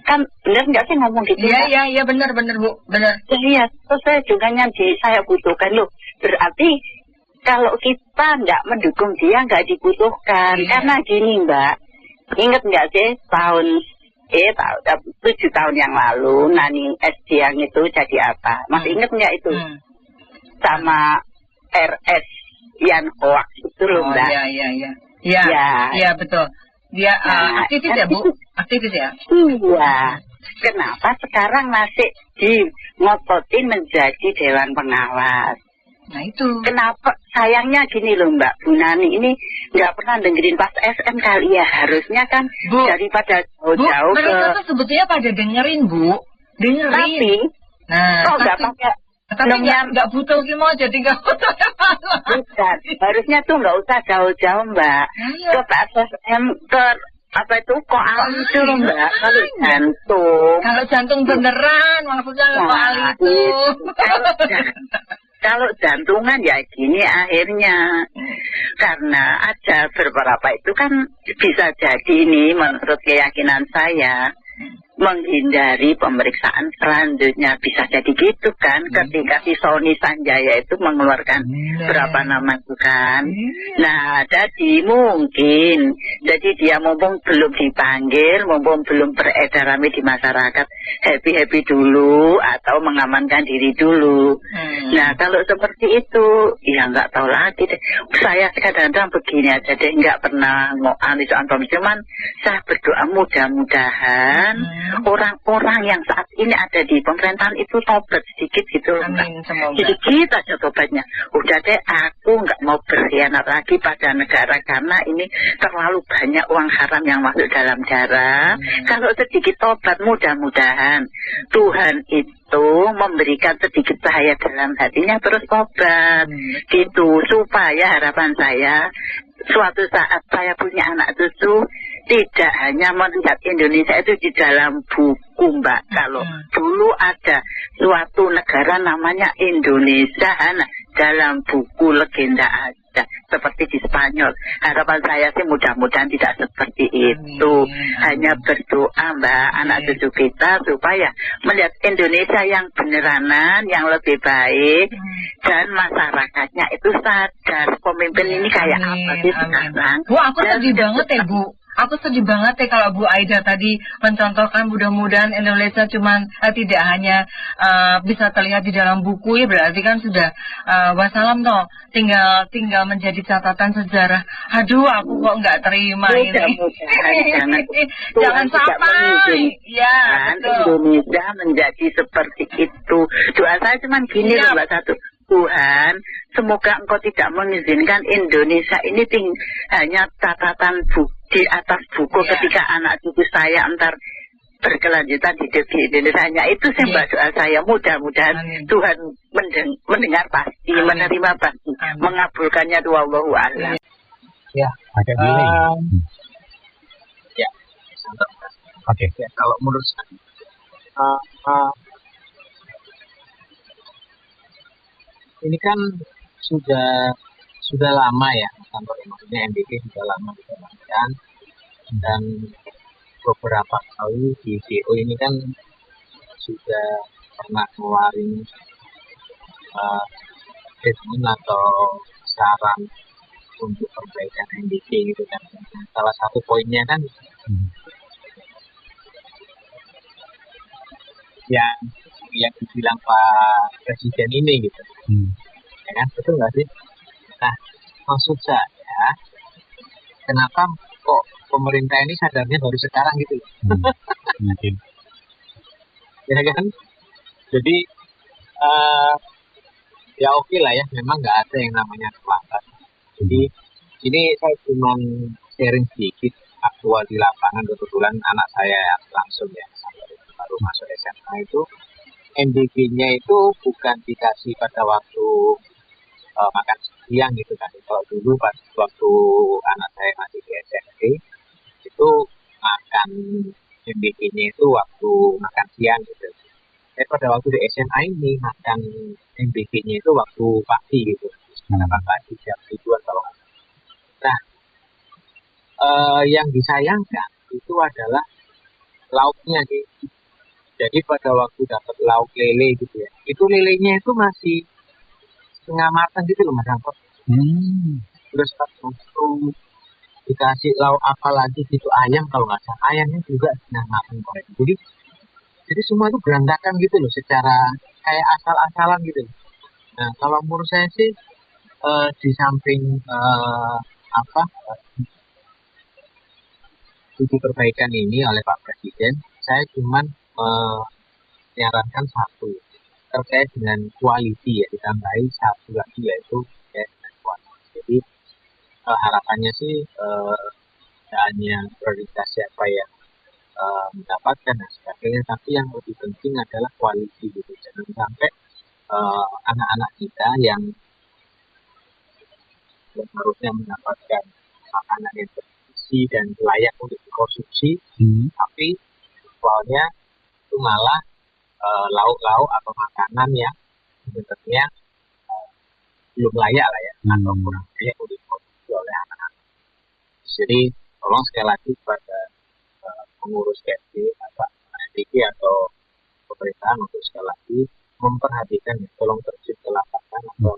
Kan benar nggak sih ngomong gitu? Iya, benar Bu, benar. Iya, sesuai dengan yang saya butuhkan loh. Berarti kalau kita nggak mendukung dia nggak dibutuhkan, karena gini Mbak, ingat nggak sih tahun 7 tahun yang lalu Nani SD yang itu jadi apa? Masih ingat nggak itu? Sama RS Yan Hoax itu loh Mbak. Iya, betul. Dia aktivis ya Bu? Aktivis ya? Iya. Kenapa sekarang masih ngototin menjadi Dewan Pengawas? Nah itu. Kenapa? Sayangnya gini loh Mbak, Bu Nani ini nggak pernah dengerin pas SM kali ya. Harusnya kan Bu, daripada jauh-jauh Bu, mereka tuh sebetulnya pada dengerin Bu. Dengerin. Tapi, nggak pakai. Tapi nggak butuh sih mau jadi nggak butuh. Bukan, harusnya tuh nggak usah jauh-jauh Mbak. Ke PSSM, ke apa itu kok itu loh Mbak, kalau jantung. Kalau jantung beneran maksudnya soal itu. Kalau jantungan ya gini akhirnya. Karena ada beberapa itu kan bisa jadi ini menurut keyakinan saya menghindari pemeriksaan selanjutnya, bisa jadi gitu kan. Ketika si Sony Sanjaya itu mengeluarkan berapa nama itu kan. Nah jadi mungkin dia mumpung belum dipanggil, mumpung belum beredar rame di masyarakat, happy dulu atau mengamankan diri dulu. Nah kalau seperti itu ya nggak tahu lagi deh. Saya kadang-kadang begini aja deh, nggak pernah cuman saya berdoa mudah-mudahan orang-orang yang saat ini ada di pemerintahan itu tobat sedikit gitu. Sedikit aja tobatnya. Udah deh, aku nggak mau berkhianat lagi pada negara karena ini terlalu banyak uang haram yang masuk dalam darah. Kalau sedikit tobat, mudah-mudahan Tuhan itu memberikan sedikit cahaya dalam hatinya terus tobat. Gitu, supaya harapan saya suatu saat saya punya anak cucu tidak hanya melihat Indonesia itu di dalam buku Mbak. Kalau dulu ada suatu negara namanya Indonesia dalam buku legenda aja seperti di Spanyol. Harapan saya sih mudah-mudahan tidak seperti itu. Hanya berdoa Mbak, anak cucu kita supaya melihat Indonesia yang beneranan, yang lebih baik, dan masyarakatnya itu sadar pemimpin ini kayak apa sih sekarang. Bu, aku sedih banget ya Bu. Aku sedih banget ya kalau Bu Aida tadi mencontohkan mudah-mudahan Indonesia cuman tidak hanya bisa terlihat di dalam buku ya, berarti kan sudah wassalam toh, tinggal menjadi catatan sejarah. Aduh, aku kok nggak terima ini. Jangan sampai ya Indonesia menjadi seperti itu. Doa saya cuman gini loh Mbak, satu, Tuhan, semoga Engkau tidak mengizinkan Indonesia ini hanya catatan di atas buku ketika anak cucu saya entar berkelanjutan hidup di Indonesia. Hanya itu sih Mbak doa saya. Mudah-mudahan Tuhan mendengar pasti, menerima pasti, mengabulkannya. Wallahu a'lam. Ya, agak delay. Ya, oke. Ya, kalau menurut saya, ini kan sudah sudah lama ya, kantor maksudnya MBK sudah lama dijalankan, dan beberapa kali di DO ini kan sudah pernah ngeluarin statement atau saran untuk perbaikan MBK gitu kan. Salah satu poinnya kan yang dibilang Pak Presiden ini gitu, ya kan, betul nggak sih? Nah, maksud saya, kenapa kok pemerintah ini sadarnya baru sekarang gitu? Ya kan? Jadi ya oke lah ya, memang nggak ada yang namanya terlambat. Jadi ini saya cuma sharing sedikit aktual di lapangan. Kebetulan anak saya langsung ya baru masuk SMA itu, MBG-nya itu bukan dikasih pada waktu makan siang gitu kan. Kalau dulu waktu anak saya masih di SMP itu makan MBG-nya itu waktu makan siang gitu. Pada waktu di SMA ini makan MBG-nya itu waktu pagi gitu. Karena pagi jam 7 atau nah, yang disayangkan itu adalah lauknya gitu. Jadi pada waktu dapat lauk lele gitu ya, itu lelenya itu masih setengah matang gitu loh Mas Angkot. Terus waktu dikasih lauk apa lagi gitu, ayam kalau nggak salah, ayamnya juga setengah matang. Jadi semua itu berantakan gitu loh, secara kayak asal-asalan gitu. Nah, kalau menurut saya sih di samping tujuh perbaikan ini oleh Pak Presiden, saya cuman menyarankan satu terkait dengan quality ya, ditambahi satu lagi yaitu terkait dengan quality. Jadi harapannya sih hanya prioritas siapa yang mendapatkan dan sebagainya, tapi yang lebih penting adalah quality gitu. Jangan sampai anak-anak kita yang harusnya mendapatkan makanan yang bergizi dan layak untuk dikonsumsi, tapi soalnya itu malah lauk-lauk atau makanan yang sebenarnya belum layak lah ya, atau kurang layak untuk dikonsumsi oleh anak-anak. Jadi tolong sekali lagi kepada pengurus KFC, MBK atau pemerintahan untuk sekali lagi memperhatikan, tolong terjun ke lapangan atau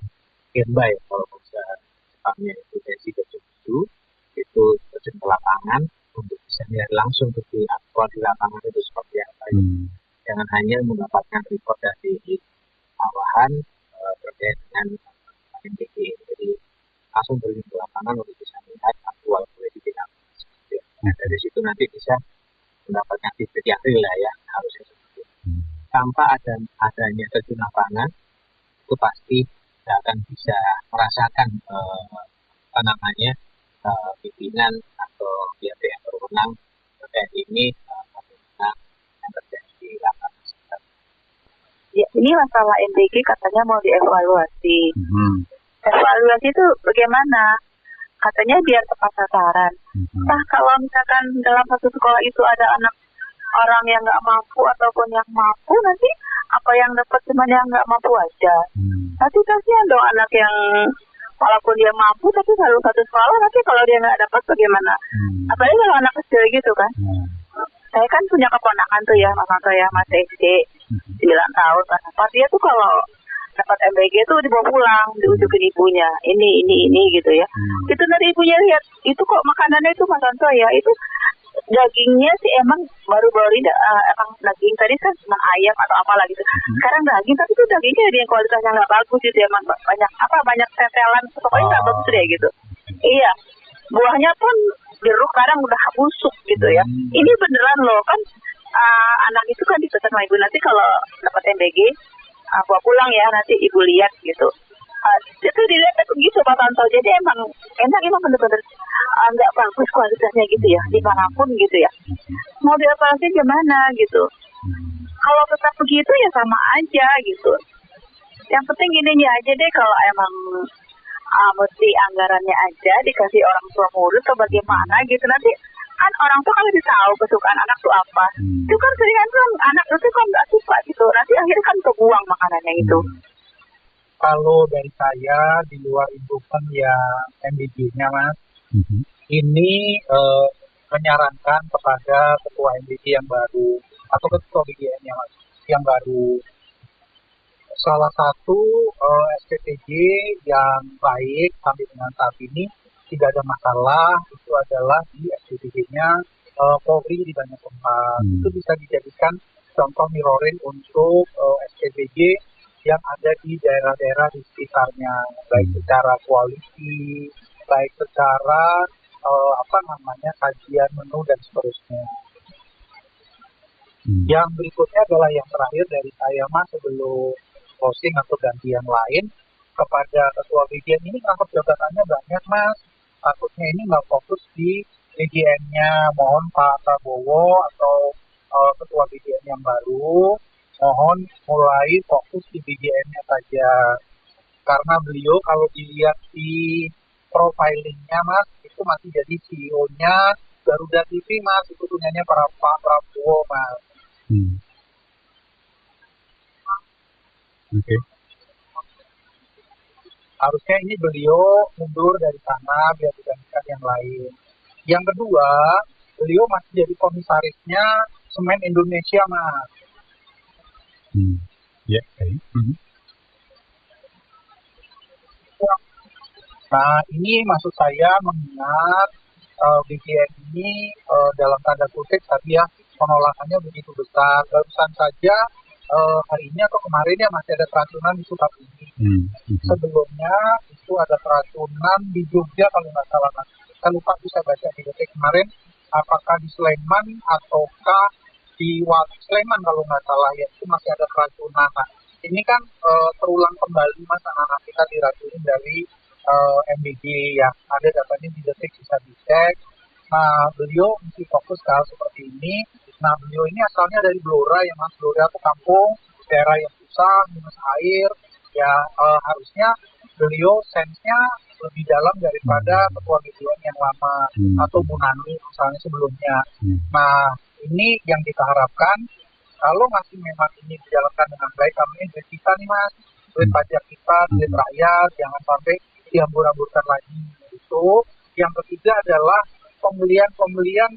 standby kalau bisa Jepangnya itu sesi ke-7 itu terjun ke lapangan untuk bisa melihat langsung di aktual di lapangan itu seperti apa. Jangan hanya mendapatkan report dari bawahan terkait dengan MBK. Jadi langsung terjun ke lapangan untuk bisa melihat aktual kondisi di lapangan. Nah, dari situ nanti bisa mendapatkan feedback yang real lah ya, harusnya seperti itu. Tanpa adanya terjun lapangan, itu pasti tidak akan bisa merasakan pimpinan atau pihak-pihak berwenang terkait ini yang terjadi di lapangan. Ya, ini masalah MBG katanya mau dievaluasi. Evaluasi itu bagaimana? Katanya biar tepat sasaran. Nah, kalau misalkan dalam satu sekolah itu ada anak orang yang nggak mampu ataupun yang mampu, nanti apa yang dapat cuma yang nggak mampu aja. Nanti kasihan dong anak yang walaupun dia mampu tapi selalu satu sekolah, nanti kalau dia nggak dapat bagaimana? Apalagi kalau anak kecil gitu kan. Saya kan punya keponakan tuh ya, Mas Anto ya, masih SD 9 tahun kan. Pas dia tuh kalau dapat MBG tuh dibawa pulang, diunjukin ibunya, ini gitu ya. Itu dari ibunya lihat, itu kok makanannya itu Mas Anto ya, itu dagingnya sih emang baru-baru ini emang daging tadi kan cuma ayam atau apalah gitu. Sekarang daging, tapi itu dagingnya ada yang kualitasnya nggak bagus gitu ya, banyak tetelan, pokoknya nggak bagus deh gitu. Iya, buahnya pun jeruk kadang udah busuk gitu ya. Ini beneran loh kan, anak itu kan dipesan sama ibu, nanti kalau dapat MBG bawa pulang ya, nanti ibu lihat gitu. Itu dilihat begitu Pak Tanto. Jadi emang bener-bener nggak bagus kualitasnya gitu ya, dimanapun gitu ya. Mau dievaluasi gimana gitu. Kalau tetap begitu ya sama aja gitu. Yang penting ininya aja deh, kalau emang mesti anggarannya aja dikasih orang tua murid atau bagaimana gitu. Nanti kan orang tua kan lebih tahu kesukaan anak tuh apa. Itu kan seringan kan anak itu kan nggak suka gitu. Nanti akhirnya kan kebuang makanannya itu. kalau dari saya di luar inputan yang MBG-nya Mas, ini menyarankan kepada ketua MBG yang baru atau ketua BGN yang baru, salah satu SPPJ yang baik sampai dengan saat ini tidak ada masalah itu adalah di SPPJ-nya Polri di banyak tempat. Itu bisa dijadikan contoh mirroring untuk SPPJ yang ada di daerah-daerah di sekitarnya, baik secara kualiti, baik secara kajian menu dan seterusnya. Yang berikutnya adalah yang terakhir dari saya Mas sebelum closing atau ganti yang lain kepada ketua BGN ini ngangkut jabatannya banyak Mas, takutnya ini nggak fokus di BGN-nya. Mohon Pak Prabowo atau ketua BGN yang baru mohon mulai fokus di BGN-nya saja, karena beliau kalau dilihat di profilingnya Mas itu masih jadi CEO-nya Garuda TV Mas, itu punyanya Pak Prabowo Mas. Oke. Harusnya ini beliau mundur dari sana biar digantikan yang lain. Yang kedua, beliau masih jadi komisarisnya Semen Indonesia Mas. Ya, baik. Nah, ini maksud saya mengingat BGN ini dalam tanda kutip tadi ya penolakannya begitu besar. Barusan saja hari ini atau kemarin ya masih ada keracunan di Sukabumi. Sebelumnya itu ada keracunan di Jogja kalau nggak salah. Saya lupa bisa baca di detik kemarin apakah di Sleman ataukah di Sleman kalau nggak salah ya itu masih ada keracunan. Nah, ini kan terulang kembali Mas anak-anak kita diracunin dari MBG yang ada datanya di detik bisa dicek. Nah, beliau mesti fokus ke hal seperti ini. Nah, beliau ini asalnya dari Blora ya Mas. Blora itu kampung, daerah yang susah, minus air. Ya harusnya beliau sense-nya lebih dalam daripada ketua BGN yang lama atau Bu Nani misalnya sebelumnya. Nah, ini yang kita harapkan kalau masih memang ini dijalankan dengan baik, kami duit kita nih Mas, duit pajak kita, duit rakyat, jangan sampai dihambur-hamburkan lagi. Itu yang ketiga adalah pembelian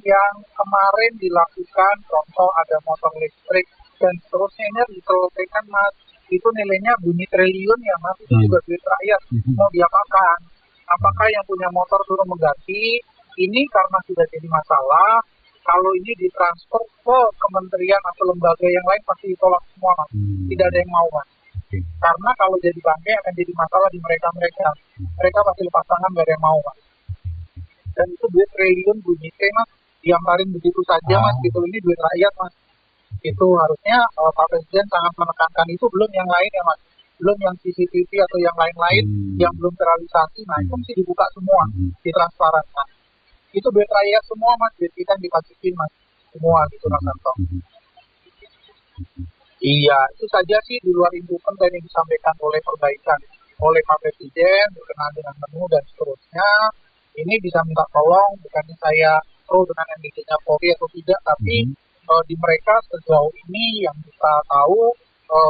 yang kemarin dilakukan, contoh ada motor listrik dan seterusnya ini harus diselesaikan Mas. Itu nilainya bunyi triliun ya Mas, itu juga duit rakyat. Mau diapakan? Apakah yang punya motor suruh mengganti? Ini karena sudah jadi masalah. Kalau ini ditransfer ke kementerian atau lembaga yang lain pasti ditolak semua Mas. Tidak ada yang mau Mas. Karena kalau jadi bangkai akan jadi masalah di mereka. Mereka pasti lepas tangan, gak ada yang mau Mas. Dan itu duit triliun bunyi Mas, diamparin begitu saja Mas, gitu. Ini duit rakyat Mas. Itu harusnya Pak Presiden sangat menekankan itu, belum yang lain ya Mas. Belum yang CCTV atau yang lain-lain yang belum terrealisasi. Nah, itu mesti dibuka semua, ditransparankan. Itu duit rakyat semua Mas, duit kita dipacikin Mas. Semua gitu Mas Santo. Iya, itu saja sih di luar inputan dan yang disampaikan oleh perbaikan oleh Pak Presiden berkenaan dengan menu dan seterusnya. Ini bisa minta tolong, bukannya saya pro dengan MBG-nya Polri atau tidak, tapi di mereka sejauh ini yang kita tahu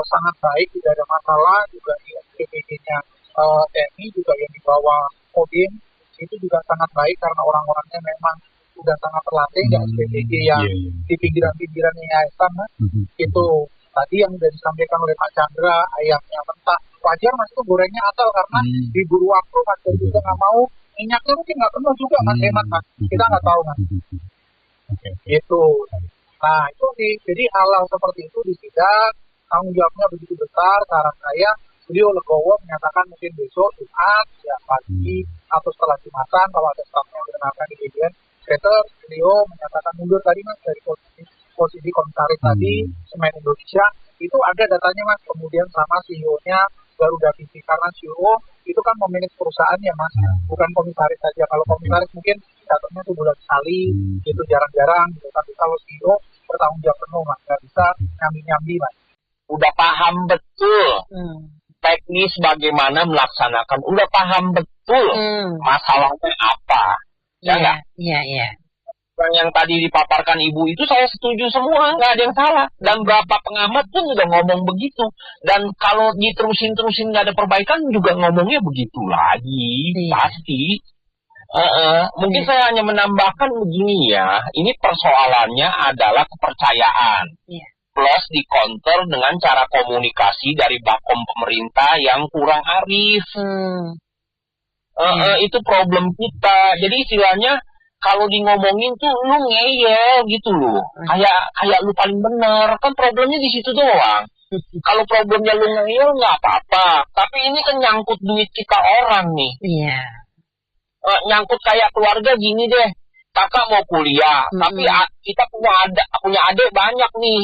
sangat baik, tidak ada masalah. Juga di SPPG-nya TNI juga yang dibawa Kodim itu juga sangat baik karena orang-orangnya memang sudah sangat terlatih. Dan SPPG yang di pinggiran-pinggirannya yayasan itu tadi yang sudah disampaikan oleh Pak Chandra, ayamnya mentah wajar Mas, itu gorengnya asal karena diburu waktu Mas, dan juga nggak mau minyaknya mungkin nggak penuh juga Mas, hemat Mas, kita nggak tahu Mas. Itu nah itu sih, jadi hal-hal seperti itu di sidang tanggung jawabnya begitu besar. Saran saya beliau legowo menyatakan mungkin besok Jumat ya pagi atau setelah Jumatan kalau ada stafnya mengenalkan di BGN. Better beliau menyatakan mundur tadi Mas dari posisi komisaris tadi Semen Indonesia itu ada datanya Mas, kemudian sama CEO-nya Garuda TV, karena CEO itu kan memanage perusahaan ya Mas, bukan komisaris saja. Kalau komisaris mungkin datangnya tuh bulan sekali, gitu jarang-jarang gitu. Tapi kalau CEO bertanggung jawab penuh Mas, nggak bisa nyambi-nyambi Mas. Udah paham betul teknis bagaimana melaksanakan, udah paham betul masalahnya apa, ya nggak? Iya. yang tadi dipaparkan Ibu itu saya setuju semua, nggak ada yang salah. Dan berapa pengamat pun udah ngomong begitu. Dan kalau diterusin-terusin nggak ada perbaikan juga ngomongnya begitu lagi, pasti. Mungkin saya hanya menambahkan begini ya, ini persoalannya adalah kepercayaan. Plus dikonter dengan cara komunikasi dari bakom pemerintah yang kurang arif. Itu problem kita. Jadi istilahnya kalau di ngomongin tuh lu ngeyel gitu loh. Kayak lu paling benar. Kan problemnya di situ doang. Kalau problemnya lu ngeyel nggak apa-apa. Tapi ini kan nyangkut duit kita orang nih. Iya. Nyangkut kayak keluarga gini deh. Kakak mau kuliah, tapi kita punya adik banyak nih.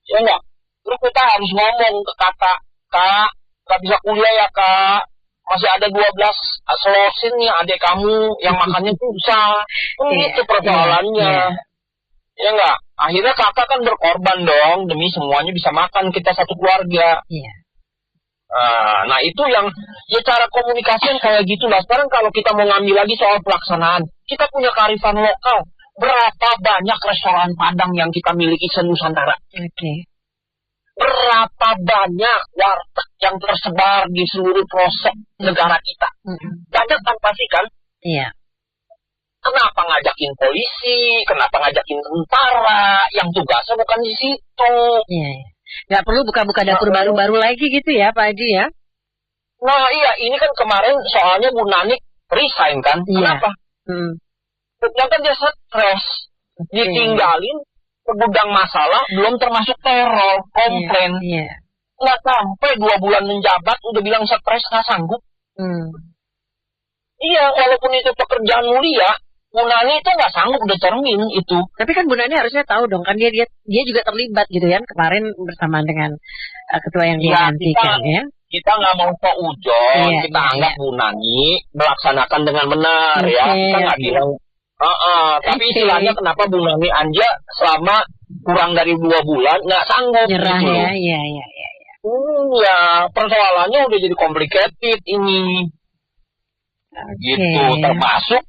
Ya enggak? Terus kita harus ngomong ke kakak, Kak, nggak bisa kuliah ya Kak. Masih ada 12 selosin nih adik kamu yang makannya susah. Itu persoalannya. Ya enggak? Akhirnya kakak kan berkorban dong demi semuanya bisa makan kita satu keluarga. Nah itu yang ya cara komunikasi yang kayak gitu lah. Sekarang kalau kita mau ngambil lagi soal pelaksanaan, kita punya kearifan lokal. Berapa banyak restoran Padang yang kita miliki se-Nusantara? Berapa banyak warteg yang tersebar di seluruh pelosok negara kita? Banyak kan pasti kan? Iya. Kenapa ngajakin polisi? Kenapa ngajakin tentara? Yang tugasnya bukan di situ. Iya. Nggak perlu buka-buka dapur baru-baru lagi gitu ya Pak Haji ya? Nah iya, ini kan kemarin soalnya Bu Nani resign kan? Kenapa? Yang kan dia stres. Ditinggalin ke gudang masalah, belum termasuk teror, komplain. Nggak sampai 2 bulan menjabat, udah bilang stres, nggak sanggup. Iya, walaupun itu pekerjaan mulia, Bu Nani itu nggak sanggup, udah cermin itu. Tapi kan Bu Nani harusnya tahu dong, kan dia juga terlibat gitu kan, kemarin bersamaan dengan ketua yang digantikan ya. Kita nggak mau seujon, kita anggap Bu Nani melaksanakan dengan benar ya. Kita nggak bilang, tapi istilahnya kenapa Bu Nani Anja selama kurang dari 2 bulan nggak sanggup. Nyerah gitu. Ya. Ya, persoalannya udah jadi complicated ini. Gitu, termasuk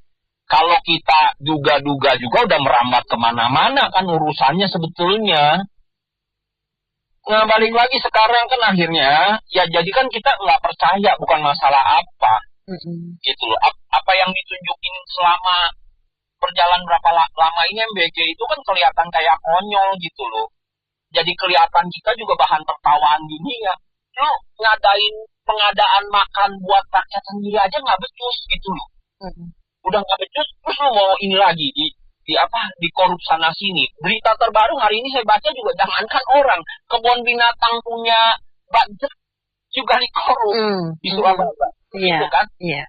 kalau kita duga-duga juga udah merambat kemana-mana kan urusannya sebetulnya. Nah balik lagi sekarang kan akhirnya ya jadi kan kita nggak percaya bukan masalah apa. Gitu loh. Apa yang ditunjukin selama perjalanan berapa lama ini MBG itu kan kelihatan kayak konyol gitu loh. Jadi kelihatan kita juga bahan tertawaan dunia. Lu ngadain pengadaan makan buat rakyat sendiri aja nggak becus gitu loh. Udah nggak becus, terus lu mau ini lagi di korup sana sini. Berita terbaru hari ini saya baca juga jangankan orang, kebun binatang punya budget juga dikorup di Surabaya. Gitu kan? Iya.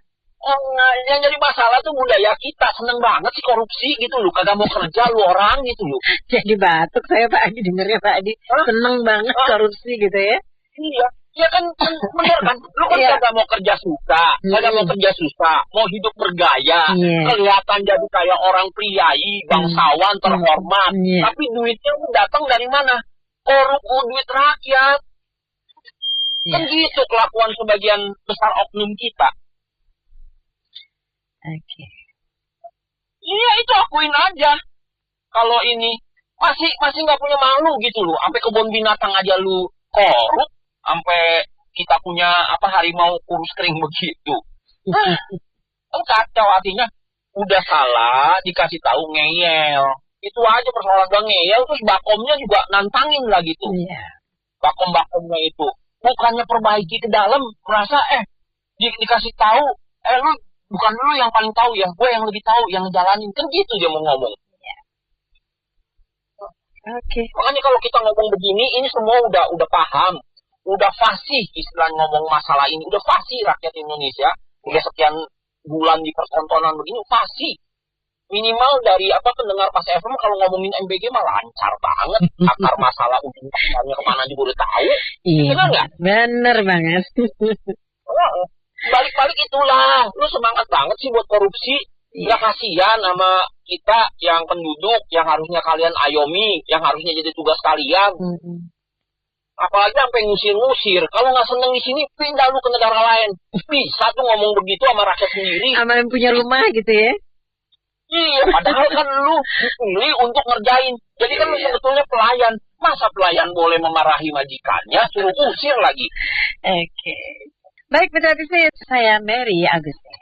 Yang jadi masalah tuh budaya kita, seneng banget sih korupsi gitu loh, kagak mau kerja lu orang gitu loh. Jadi batuk saya Pak Adi dengernya Pak Adi, seneng banget korupsi gitu ya. Iya. Ya kan bener kan, lu kan kagak mau kerja susah, mau hidup bergaya, kelihatan jadi kayak orang priai, bangsawan, terhormat, tapi duitnya datang dari mana? Korup duit rakyat. Kan gitu kelakuan sebagian besar oknum kita. Iya itu akuin aja. Kalau ini masih nggak punya malu gitu loh, sampai kebun binatang aja lu korup. Sampai kita punya harimau kurus kering begitu. Kan kacau artinya udah salah dikasih tahu ngeyel. Itu aja persoalan gak ngeyel terus bakomnya juga nantangin lah gitu. Bakom-bakomnya itu bukannya perbaiki ke dalam merasa dikasih tahu lu bukan lu yang paling tahu ya, gue yang lebih tahu yang ngejalanin kan gitu dia mau ngomong. Makanya kalau kita ngomong begini ini semua udah paham. Udah fasih istilah ngomong masalah ini, udah fasih rakyat Indonesia, udah sekian bulan di pertontonan begini, fasih. Minimal dari pendengar Pas FM kalau ngomongin MBG mah lancar banget, akar masalah ujung-ujungnya kemana juga udah tahu. Benar nggak? Bener banget. Balik-balik itulah, lu semangat banget sih buat korupsi, nggak kasihan sama kita yang penduduk, yang harusnya kalian ayomi, yang harusnya jadi tugas kalian. Apalagi sampai ngusir-ngusir. Kalau nggak seneng di sini, pindah lu ke negara lain. Bisa tuh ngomong begitu sama rakyat sendiri. Sama yang punya rumah gitu ya? Iya, padahal kan lu dipilih untuk ngerjain. Jadi kan lu sebetulnya pelayan. Masa pelayan boleh memarahi majikannya, suruh usir lagi? Oke. Baik, berarti saya Mary Agustin.